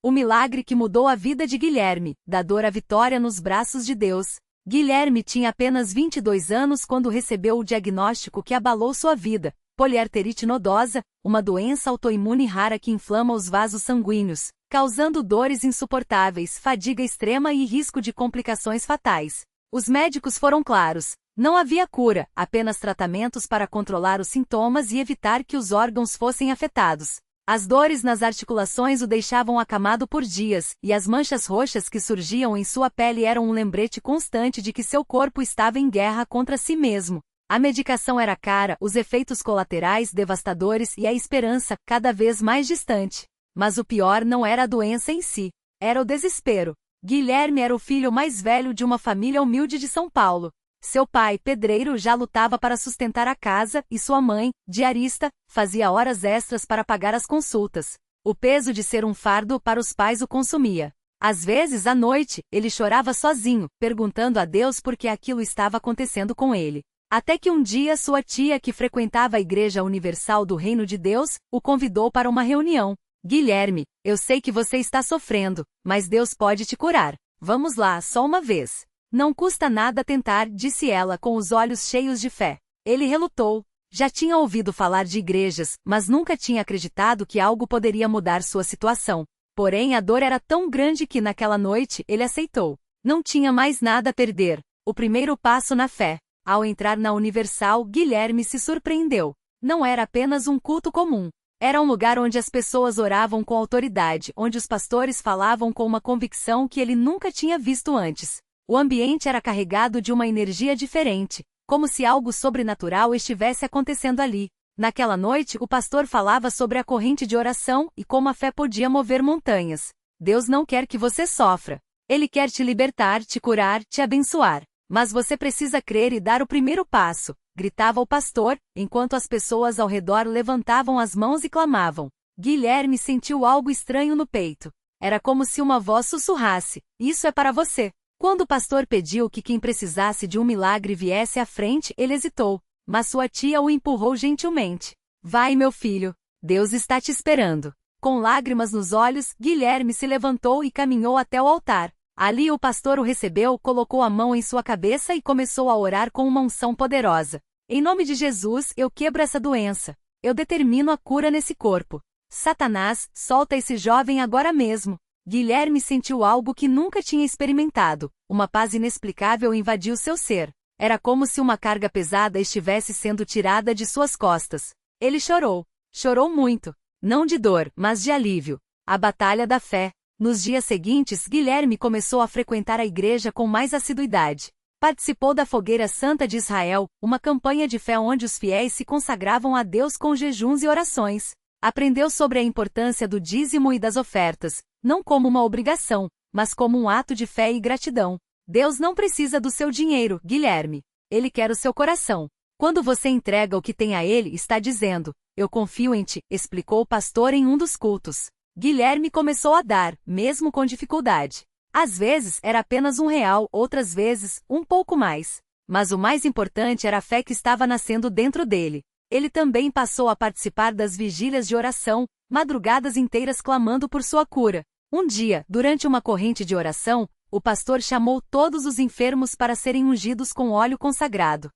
O milagre que mudou a vida de Guilherme, da dor à vitória nos braços de Deus. Guilherme tinha apenas 22 anos quando recebeu o diagnóstico que abalou sua vida: poliarterite nodosa, uma doença autoimune rara que inflama os vasos sanguíneos, causando dores insuportáveis, fadiga extrema e risco de complicações fatais. Os médicos foram claros: não havia cura, apenas tratamentos para controlar os sintomas e evitar que os órgãos fossem afetados. As dores nas articulações o deixavam acamado por dias, e as manchas roxas que surgiam em sua pele eram um lembrete constante de que seu corpo estava em guerra contra si mesmo. A medicação era cara, os efeitos colaterais devastadores e a esperança cada vez mais distante. Mas o pior não era a doença em si, era o desespero. Guilherme era o filho mais velho de uma família humilde de São Paulo. Seu pai, pedreiro, já lutava para sustentar a casa, e sua mãe, diarista, fazia horas extras para pagar as consultas. O peso de ser um fardo para os pais o consumia. Às vezes, à noite, ele chorava sozinho, perguntando a Deus por que aquilo estava acontecendo com ele. Até que um dia sua tia, que frequentava a Igreja Universal do Reino de Deus, o convidou para uma reunião. Guilherme, eu sei que você está sofrendo, mas Deus pode te curar. Vamos lá, só uma vez. Não custa nada tentar, disse ela com os olhos cheios de fé. Ele relutou. Já tinha ouvido falar de igrejas, mas nunca tinha acreditado que algo poderia mudar sua situação. Porém, a dor era tão grande que naquela noite ele aceitou. Não tinha mais nada a perder. O primeiro passo na fé. Ao entrar na Universal, Guilherme se surpreendeu. Não era apenas um culto comum. Era um lugar onde as pessoas oravam com autoridade, onde os pastores falavam com uma convicção que ele nunca tinha visto antes. O ambiente era carregado de uma energia diferente, como se algo sobrenatural estivesse acontecendo ali. Naquela noite, o pastor falava sobre a corrente de oração e como a fé podia mover montanhas. Deus não quer que você sofra. Ele quer te libertar, te curar, te abençoar. Mas você precisa crer e dar o primeiro passo, gritava o pastor, enquanto as pessoas ao redor levantavam as mãos e clamavam. Guilherme sentiu algo estranho no peito. Era como se uma voz sussurrasse: "Isso é para você." Quando o pastor pediu que quem precisasse de um milagre viesse à frente, ele hesitou, mas sua tia o empurrou gentilmente. "Vai, meu filho. Deus está te esperando." Com lágrimas nos olhos, Guilherme se levantou e caminhou até o altar. Ali o pastor o recebeu, colocou a mão em sua cabeça e começou a orar com uma unção poderosa. "Em nome de Jesus, eu quebro essa doença. Eu determino a cura nesse corpo. Satanás, solta esse jovem agora mesmo." Guilherme sentiu algo que nunca tinha experimentado. Uma paz inexplicável invadiu seu ser. Era como se uma carga pesada estivesse sendo tirada de suas costas. Ele chorou. Chorou muito. Não de dor, mas de alívio. A batalha da fé. Nos dias seguintes, Guilherme começou a frequentar a igreja com mais assiduidade. Participou da Fogueira Santa de Israel, uma campanha de fé onde os fiéis se consagravam a Deus com jejuns e orações. Aprendeu sobre a importância do dízimo e das ofertas, não como uma obrigação, mas como um ato de fé e gratidão. Deus não precisa do seu dinheiro, Guilherme. Ele quer o seu coração. Quando você entrega o que tem a ele, está dizendo: "Eu confio em ti", explicou o pastor em um dos cultos. Guilherme começou a dar, mesmo com dificuldade. Às vezes era apenas R$1, outras vezes, um pouco mais. Mas o mais importante era a fé que estava nascendo dentro dele. Ele também passou a participar das vigílias de oração, madrugadas inteiras clamando por sua cura. Um dia, durante uma corrente de oração, o pastor chamou todos os enfermos para serem ungidos com óleo consagrado.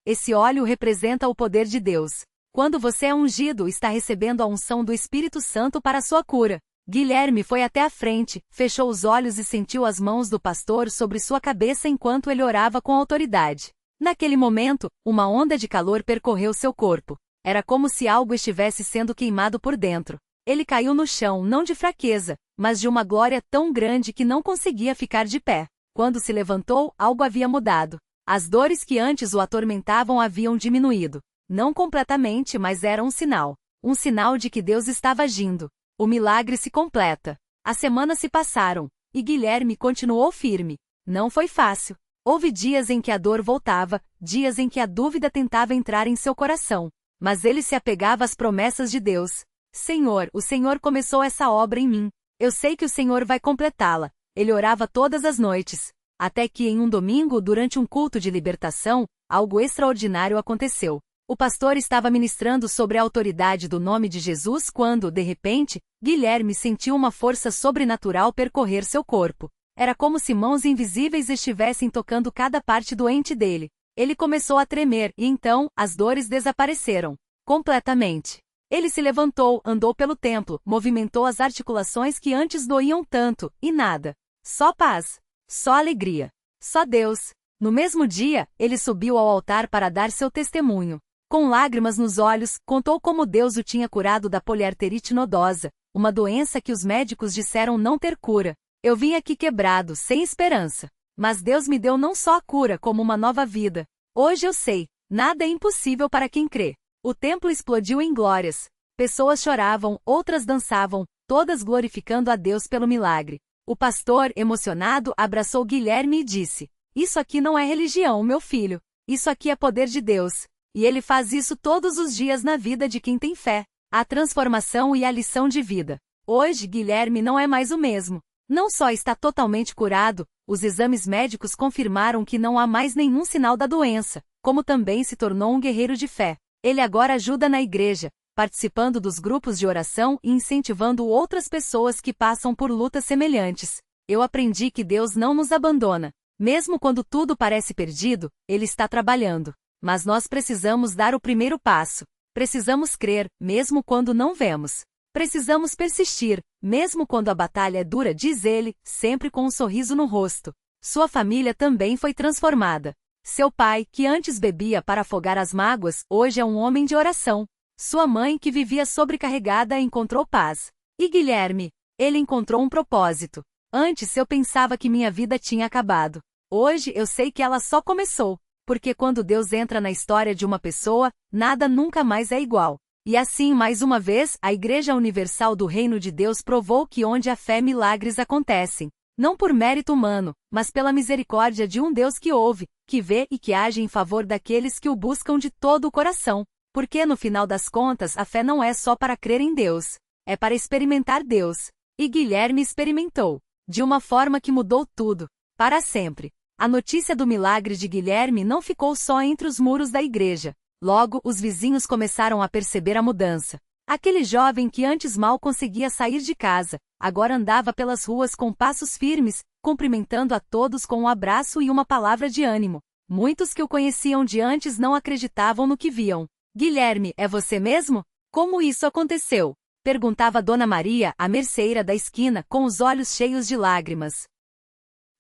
Esse óleo representa o poder de Deus. Quando você é ungido, está recebendo a unção do Espírito Santo para a sua cura. Guilherme foi até a frente, fechou os olhos e sentiu as mãos do pastor sobre sua cabeça enquanto ele orava com autoridade. Naquele momento, uma onda de calor percorreu seu corpo. Era como se algo estivesse sendo queimado por dentro. Ele caiu no chão, não de fraqueza, mas de uma glória tão grande que não conseguia ficar de pé. Quando se levantou, algo havia mudado. As dores que antes o atormentavam haviam diminuído. Não completamente, mas era um sinal. Um sinal de que Deus estava agindo. O milagre se completa. As semanas se passaram, e Guilherme continuou firme. Não foi fácil. Houve dias em que a dor voltava, dias em que a dúvida tentava entrar em seu coração. Mas ele se apegava às promessas de Deus. "Senhor, o Senhor começou essa obra em mim. Eu sei que o Senhor vai completá-la." Ele orava todas as noites. Até que em um domingo, durante um culto de libertação, algo extraordinário aconteceu. O pastor estava ministrando sobre a autoridade do nome de Jesus quando, de repente, Guilherme sentiu uma força sobrenatural percorrer seu corpo. Era como se mãos invisíveis estivessem tocando cada parte doente dele. Ele começou a tremer e então, as dores desapareceram. Completamente. Ele se levantou, andou pelo templo, movimentou as articulações que antes doíam tanto, e nada. Só paz. Só alegria. Só Deus. No mesmo dia, ele subiu ao altar para dar seu testemunho. Com lágrimas nos olhos, contou como Deus o tinha curado da poliarterite nodosa, uma doença que os médicos disseram não ter cura. Eu vim aqui quebrado, sem esperança. Mas Deus me deu não só a cura, como uma nova vida. Hoje eu sei, nada é impossível para quem crê. O templo explodiu em glórias. Pessoas choravam, outras dançavam, todas glorificando a Deus pelo milagre. O pastor, emocionado, abraçou Guilherme e disse: "Isso aqui não é religião, meu filho. Isso aqui é poder de Deus. E ele faz isso todos os dias na vida de quem tem fé. A transformação e a lição de vida." Hoje, Guilherme não é mais o mesmo. Não só está totalmente curado, os exames médicos confirmaram que não há mais nenhum sinal da doença, como também se tornou um guerreiro de fé. Ele agora ajuda na igreja, participando dos grupos de oração e incentivando outras pessoas que passam por lutas semelhantes. Eu aprendi que Deus não nos abandona. Mesmo quando tudo parece perdido, Ele está trabalhando. Mas nós precisamos dar o primeiro passo. Precisamos crer, mesmo quando não vemos. Precisamos persistir, mesmo quando a batalha é dura, diz ele, sempre com um sorriso no rosto. Sua família também foi transformada. Seu pai, que antes bebia para afogar as mágoas, hoje é um homem de oração. Sua mãe, que vivia sobrecarregada, encontrou paz. E Guilherme? Ele encontrou um propósito. Antes eu pensava que minha vida tinha acabado. Hoje eu sei que ela só começou. Porque quando Deus entra na história de uma pessoa, nada nunca mais é igual. E assim, mais uma vez, a Igreja Universal do Reino de Deus provou que onde há fé, milagres acontecem. Não por mérito humano, mas pela misericórdia de um Deus que ouve, que vê e que age em favor daqueles que o buscam de todo o coração. Porque no final das contas, a fé não é só para crer em Deus. É para experimentar Deus. E Guilherme experimentou. De uma forma que mudou tudo. Para sempre. A notícia do milagre de Guilherme não ficou só entre os muros da igreja. Logo, os vizinhos começaram a perceber a mudança. Aquele jovem que antes mal conseguia sair de casa, agora andava pelas ruas com passos firmes, cumprimentando a todos com um abraço e uma palavra de ânimo. Muitos que o conheciam de antes não acreditavam no que viam. "Guilherme, é você mesmo? Como isso aconteceu?" perguntava Dona Maria, a merceeira da esquina, com os olhos cheios de lágrimas.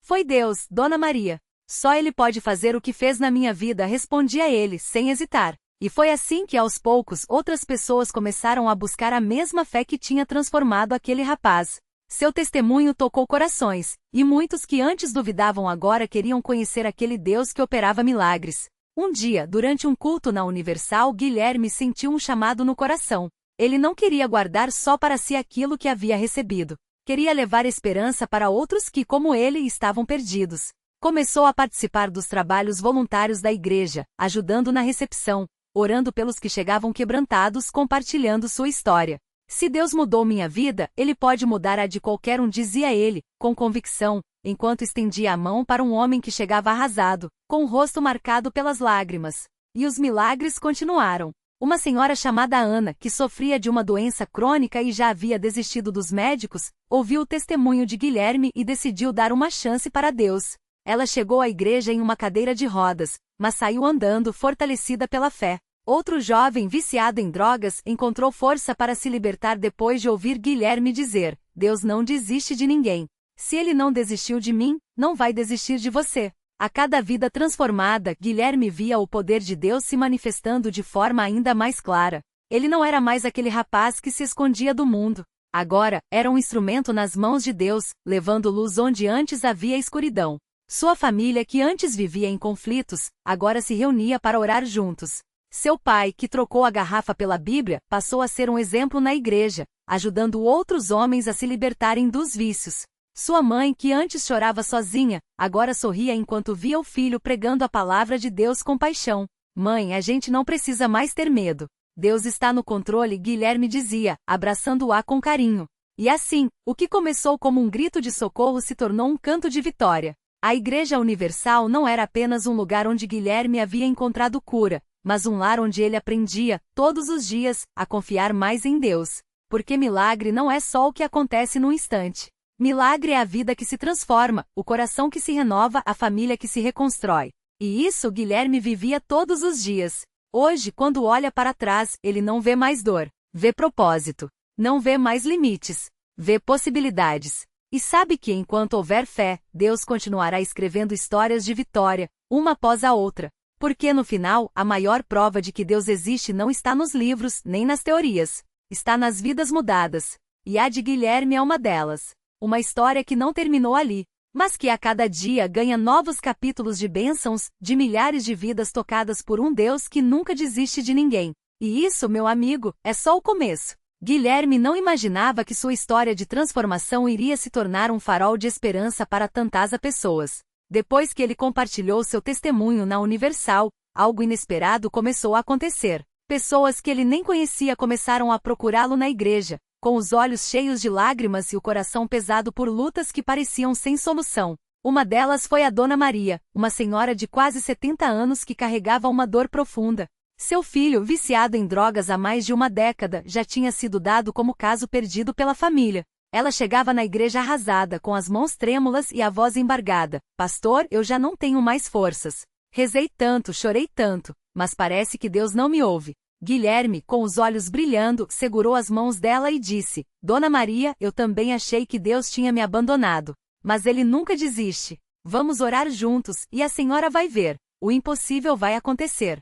"Foi Deus, Dona Maria. Só Ele pode fazer o que fez na minha vida", respondia ele, sem hesitar. E foi assim que, aos poucos, outras pessoas começaram a buscar a mesma fé que tinha transformado aquele rapaz. Seu testemunho tocou corações, e muitos que antes duvidavam agora queriam conhecer aquele Deus que operava milagres. Um dia, durante um culto na Universal, Guilherme sentiu um chamado no coração. Ele não queria guardar só para si aquilo que havia recebido. Queria levar esperança para outros que, como ele, estavam perdidos. Começou a participar dos trabalhos voluntários da igreja, ajudando na recepção, orando pelos que chegavam quebrantados, compartilhando sua história. "Se Deus mudou minha vida, Ele pode mudar a de qualquer um", dizia ele, com convicção, enquanto estendia a mão para um homem que chegava arrasado, com o rosto marcado pelas lágrimas. E os milagres continuaram. Uma senhora chamada Ana, que sofria de uma doença crônica e já havia desistido dos médicos, ouviu o testemunho de Guilherme e decidiu dar uma chance para Deus. Ela chegou à igreja em uma cadeira de rodas, mas saiu andando fortalecida pela fé. Outro jovem viciado em drogas encontrou força para se libertar depois de ouvir Guilherme dizer: "Deus não desiste de ninguém. Se Ele não desistiu de mim, não vai desistir de você." A cada vida transformada, Guilherme via o poder de Deus se manifestando de forma ainda mais clara. Ele não era mais aquele rapaz que se escondia do mundo. Agora, era um instrumento nas mãos de Deus, levando luz onde antes havia escuridão. Sua família, que antes vivia em conflitos, agora se reunia para orar juntos. Seu pai, que trocou a garrafa pela Bíblia, passou a ser um exemplo na igreja, ajudando outros homens a se libertarem dos vícios. Sua mãe, que antes chorava sozinha, agora sorria enquanto via o filho pregando a palavra de Deus com paixão. "Mãe, a gente não precisa mais ter medo. Deus está no controle", Guilherme dizia, abraçando-a com carinho. E assim, o que começou como um grito de socorro se tornou um canto de vitória. A Igreja Universal não era apenas um lugar onde Guilherme havia encontrado cura, mas um lar onde ele aprendia, todos os dias, a confiar mais em Deus. porque milagre não é só o que acontece num instante. Milagre é a vida que se transforma, o coração que se renova, a família que se reconstrói. E isso Guilherme vivia todos os dias. Hoje, quando olha para trás, ele não vê mais dor, vê propósito. Não vê mais limites, vê possibilidades. E sabe que enquanto houver fé, Deus continuará escrevendo histórias de vitória, uma após a outra. Porque no final, a maior prova de que Deus existe não está nos livros, nem nas teorias. Está nas vidas mudadas. E a de Guilherme é uma delas. Uma história que não terminou ali, mas que a cada dia ganha novos capítulos de bênçãos, de milhares de vidas tocadas por um Deus que nunca desiste de ninguém. E isso, meu amigo, é só o começo. Guilherme não imaginava que sua história de transformação iria se tornar um farol de esperança para tantas pessoas. Depois que ele compartilhou seu testemunho na Universal, algo inesperado começou a acontecer. Pessoas que ele nem conhecia começaram a procurá-lo na igreja, com os olhos cheios de lágrimas e o coração pesado por lutas que pareciam sem solução. Uma delas foi a Dona Maria, uma senhora de quase 70 anos que carregava uma dor profunda. Seu filho, viciado em drogas há mais de uma década, já tinha sido dado como caso perdido pela família. Ela chegava na igreja arrasada, com as mãos trêmulas e a voz embargada. Pastor, eu já não tenho mais forças. Rezei tanto, chorei tanto, mas parece que Deus não me ouve. Guilherme, com os olhos brilhando, segurou as mãos dela e disse: Dona Maria, eu também achei que Deus tinha me abandonado. Mas ele nunca desiste. Vamos orar juntos, e a senhora vai ver. O impossível vai acontecer.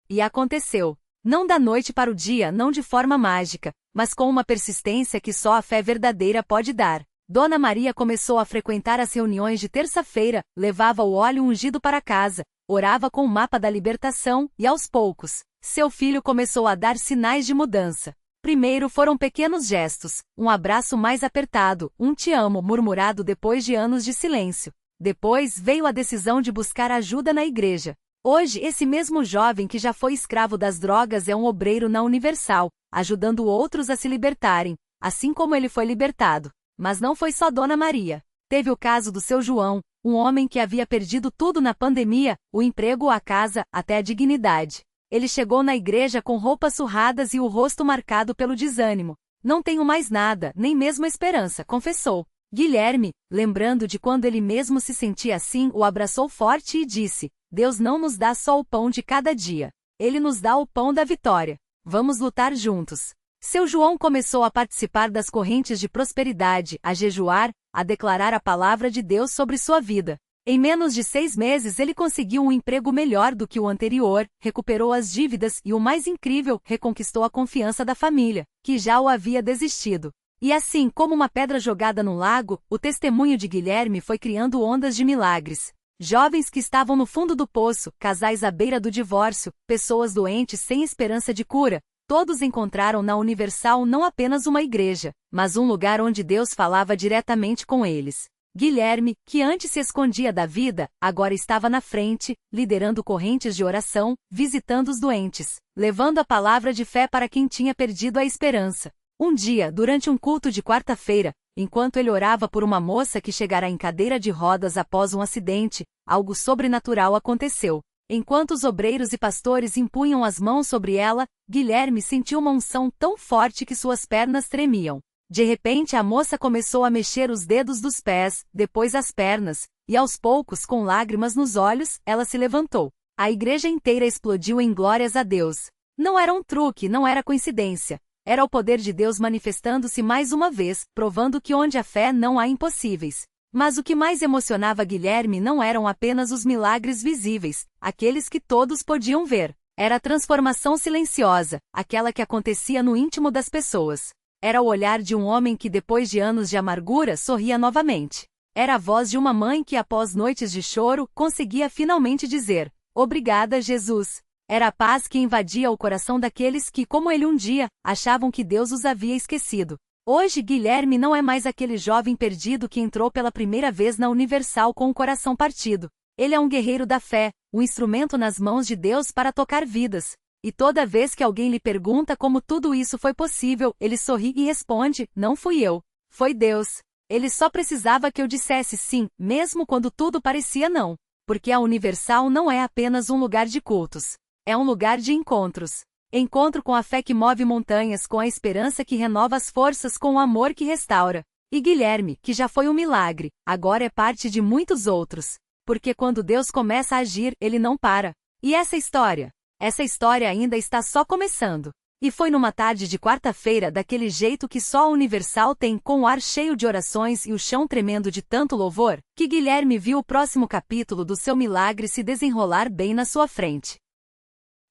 E aconteceu. Não da noite para o dia, não de forma mágica, mas com uma persistência que só a fé verdadeira pode dar. Dona Maria começou a frequentar as reuniões de terça-feira, levava o óleo ungido para casa, orava com o mapa da libertação e, aos poucos, seu filho começou a dar sinais de mudança. Primeiro foram pequenos gestos, um abraço mais apertado, um te amo murmurado depois de anos de silêncio. Depois veio a decisão de buscar ajuda na igreja. Hoje, esse mesmo jovem que já foi escravo das drogas é um obreiro na Universal, ajudando outros a se libertarem, assim como ele foi libertado. Mas não foi só Dona Maria. Teve o caso do seu João, um homem que havia perdido tudo na pandemia, o emprego, a casa, até a dignidade. Ele chegou na igreja com roupas surradas e o rosto marcado pelo desânimo. Não tenho mais nada, nem mesmo esperança, confessou. Guilherme, lembrando de quando ele mesmo se sentia assim, o abraçou forte e disse: Deus não nos dá só o pão de cada dia. Ele nos dá o pão da vitória. Vamos lutar juntos. Seu João começou a participar das correntes de prosperidade, a jejuar, a declarar a palavra de Deus sobre sua vida. Em menos de 6 meses ele conseguiu um emprego melhor do que o anterior, recuperou as dívidas e, o mais incrível, reconquistou a confiança da família, que já o havia desistido. E assim como uma pedra jogada no lago, o testemunho de Guilherme foi criando ondas de milagres. Jovens que estavam no fundo do poço, casais à beira do divórcio, pessoas doentes sem esperança de cura, todos encontraram na Universal não apenas uma igreja, mas um lugar onde Deus falava diretamente com eles. Guilherme, que antes se escondia da vida, agora estava na frente, liderando correntes de oração, visitando os doentes, levando a palavra de fé para quem tinha perdido a esperança. Um dia, durante um culto de quarta-feira, enquanto ele orava por uma moça que chegara em cadeira de rodas após um acidente, algo sobrenatural aconteceu. Enquanto os obreiros e pastores impunham as mãos sobre ela, Guilherme sentiu uma unção tão forte que suas pernas tremiam. De repente a moça começou a mexer os dedos dos pés, depois as pernas, e aos poucos, com lágrimas nos olhos, ela se levantou. A igreja inteira explodiu em glórias a Deus. Não era um truque, não era coincidência. Era o poder de Deus manifestando-se mais uma vez, provando que onde há fé não há impossíveis. Mas o que mais emocionava Guilherme não eram apenas os milagres visíveis, aqueles que todos podiam ver. Era a transformação silenciosa, aquela que acontecia no íntimo das pessoas. Era o olhar de um homem que depois de anos de amargura sorria novamente. Era a voz de uma mãe que após noites de choro conseguia finalmente dizer: "Obrigada, Jesus." Era a paz que invadia o coração daqueles que, como ele um dia, achavam que Deus os havia esquecido. Hoje Guilherme não é mais aquele jovem perdido que entrou pela primeira vez na Universal com o coração partido. Ele é um guerreiro da fé, um instrumento nas mãos de Deus para tocar vidas. E toda vez que alguém lhe pergunta como tudo isso foi possível, ele sorri e responde: "Não fui eu, foi Deus." Ele só precisava que eu dissesse sim, mesmo quando tudo parecia não. Porque a Universal não é apenas um lugar de cultos. É um lugar de encontros. Encontro com a fé que move montanhas, com a esperança que renova as forças, com o amor que restaura. E Guilherme, que já foi um milagre, agora é parte de muitos outros. Porque quando Deus começa a agir, ele não para. E essa história? Essa história ainda está só começando. E foi numa tarde de quarta-feira, daquele jeito que só a Universal tem, com o ar cheio de orações e o chão tremendo de tanto louvor, que Guilherme viu o próximo capítulo do seu milagre se desenrolar bem na sua frente.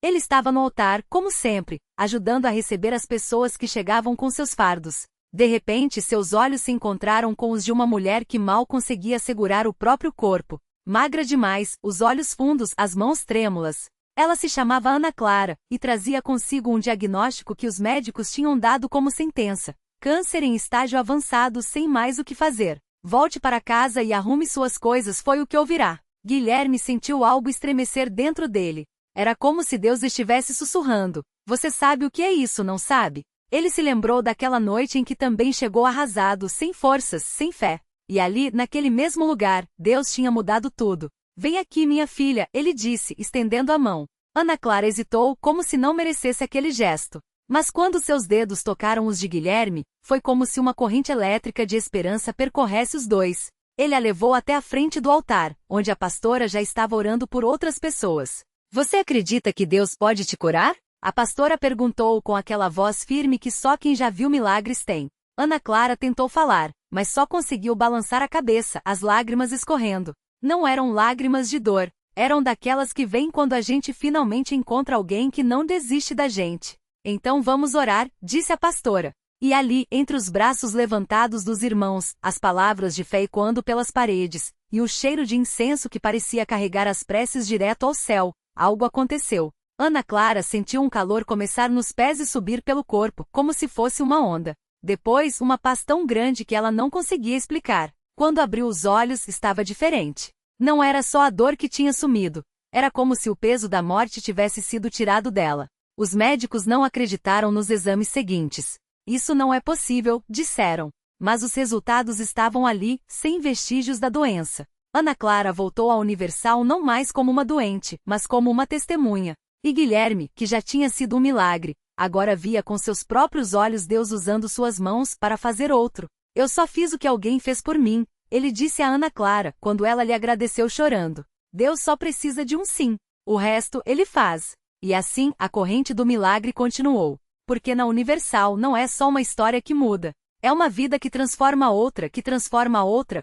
Ele estava no altar, como sempre, ajudando a receber as pessoas que chegavam com seus fardos. De repente, seus olhos se encontraram com os de uma mulher que mal conseguia segurar o próprio corpo. Magra demais, os olhos fundos, as mãos trêmulas. Ela se chamava Ana Clara, e trazia consigo um diagnóstico que os médicos tinham dado como sentença. Câncer em estágio avançado, sem mais o que fazer. Volte para casa e arrume suas coisas, foi o que ouvirá. Guilherme sentiu algo estremecer dentro dele. Era como se Deus estivesse sussurrando. Você sabe o que é isso, não sabe? Ele se lembrou daquela noite em que também chegou arrasado, sem forças, sem fé. E ali, naquele mesmo lugar, Deus tinha mudado tudo. Vem aqui, minha filha, ele disse, estendendo a mão. Ana Clara hesitou, como se não merecesse aquele gesto. Mas quando seus dedos tocaram os de Guilherme, foi como se uma corrente elétrica de esperança percorresse os dois. Ele a levou até a frente do altar, onde a pastora já estava orando por outras pessoas. Você acredita que Deus pode te curar? A pastora perguntou com aquela voz firme que só quem já viu milagres tem. Ana Clara tentou falar, mas só conseguiu balançar a cabeça, as lágrimas escorrendo. Não eram lágrimas de dor, eram daquelas que vêm quando a gente finalmente encontra alguém que não desiste da gente. Então vamos orar, disse a pastora. E ali, entre os braços levantados dos irmãos, as palavras de fé ecoando pelas paredes, e o cheiro de incenso que parecia carregar as preces direto ao céu, algo aconteceu. Ana Clara sentiu um calor começar nos pés e subir pelo corpo, como se fosse uma onda. Depois, uma paz tão grande que ela não conseguia explicar. Quando abriu os olhos, estava diferente. Não era só a dor que tinha sumido. Era como se o peso da morte tivesse sido tirado dela. Os médicos não acreditaram nos exames seguintes. Isso não é possível, disseram. Mas os resultados estavam ali, sem vestígios da doença. Ana Clara voltou à Universal não mais como uma doente, mas como uma testemunha. E Guilherme, que já tinha sido um milagre, agora via com seus próprios olhos Deus usando suas mãos para fazer outro. Eu só fiz o que alguém fez por mim, ele disse a Ana Clara, quando ela lhe agradeceu chorando. Deus só precisa de um sim. O resto, ele faz. E assim, a corrente do milagre continuou. Porque na Universal não é só uma história que muda. É uma vida que transforma outra,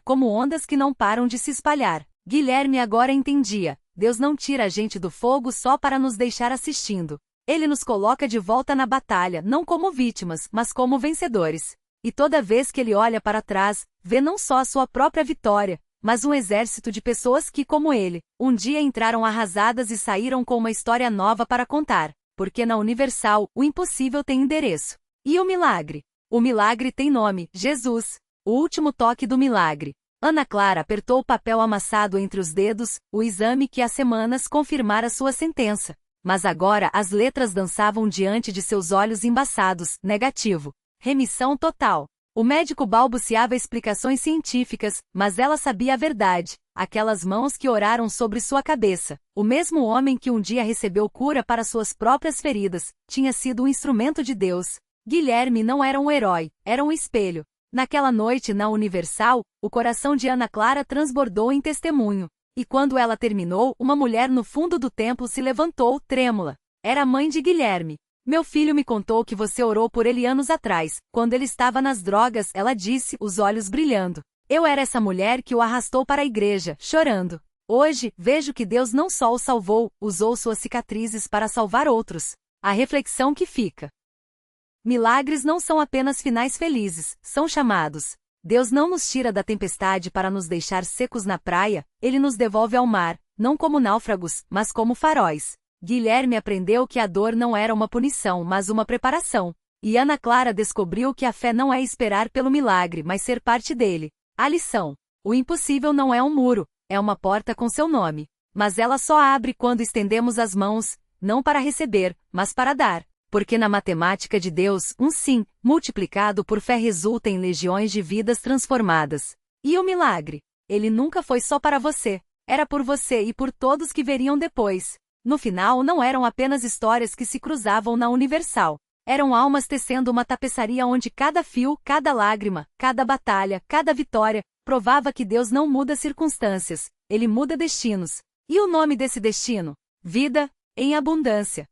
como ondas que não param de se espalhar. Guilherme agora entendia. Deus não tira a gente do fogo só para nos deixar assistindo. Ele nos coloca de volta na batalha, não como vítimas, mas como vencedores. E toda vez que ele olha para trás, vê não só a sua própria vitória, mas um exército de pessoas que, como ele, um dia entraram arrasadas e saíram com uma história nova para contar. Porque na Universal, o impossível tem endereço. E o milagre? O milagre tem nome, Jesus. O último toque do milagre. Ana Clara apertou o papel amassado entre os dedos, o exame que há semanas confirmara sua sentença. Mas agora as letras dançavam diante de seus olhos embaçados, negativo. Remissão total. O médico balbuciava explicações científicas, mas ela sabia a verdade. Aquelas mãos que oraram sobre sua cabeça. O mesmo homem que um dia recebeu cura para suas próprias feridas, tinha sido um instrumento de Deus. Guilherme não era um herói, era um espelho. Naquela noite na Universal, o coração de Ana Clara transbordou em testemunho. E quando ela terminou, uma mulher no fundo do templo se levantou, trêmula. Era a mãe de Guilherme. Meu filho me contou que você orou por ele anos atrás, quando ele estava nas drogas, ela disse, os olhos brilhando. Eu era essa mulher que o arrastou para a igreja, chorando. Hoje, vejo que Deus não só o salvou, usou suas cicatrizes para salvar outros. A reflexão que fica. Milagres não são apenas finais felizes, são chamados. Deus não nos tira da tempestade para nos deixar secos na praia, ele nos devolve ao mar, não como náufragos, mas como faróis. Guilherme aprendeu que a dor não era uma punição, mas uma preparação. E Ana Clara descobriu que a fé não é esperar pelo milagre, mas ser parte dele. A lição. O impossível não é um muro, é uma porta com seu nome. Mas ela só abre quando estendemos as mãos, não para receber, mas para dar. Porque na matemática de Deus, um sim, multiplicado por fé resulta em legiões de vidas transformadas. E o milagre? Ele nunca foi só para você. Era por você e por todos que veriam depois. No final, não eram apenas histórias que se cruzavam na Universal. Eram almas tecendo uma tapeçaria onde cada fio, cada lágrima, cada batalha, cada vitória, provava que Deus não muda circunstâncias, Ele muda destinos. E o nome desse destino? Vida em abundância.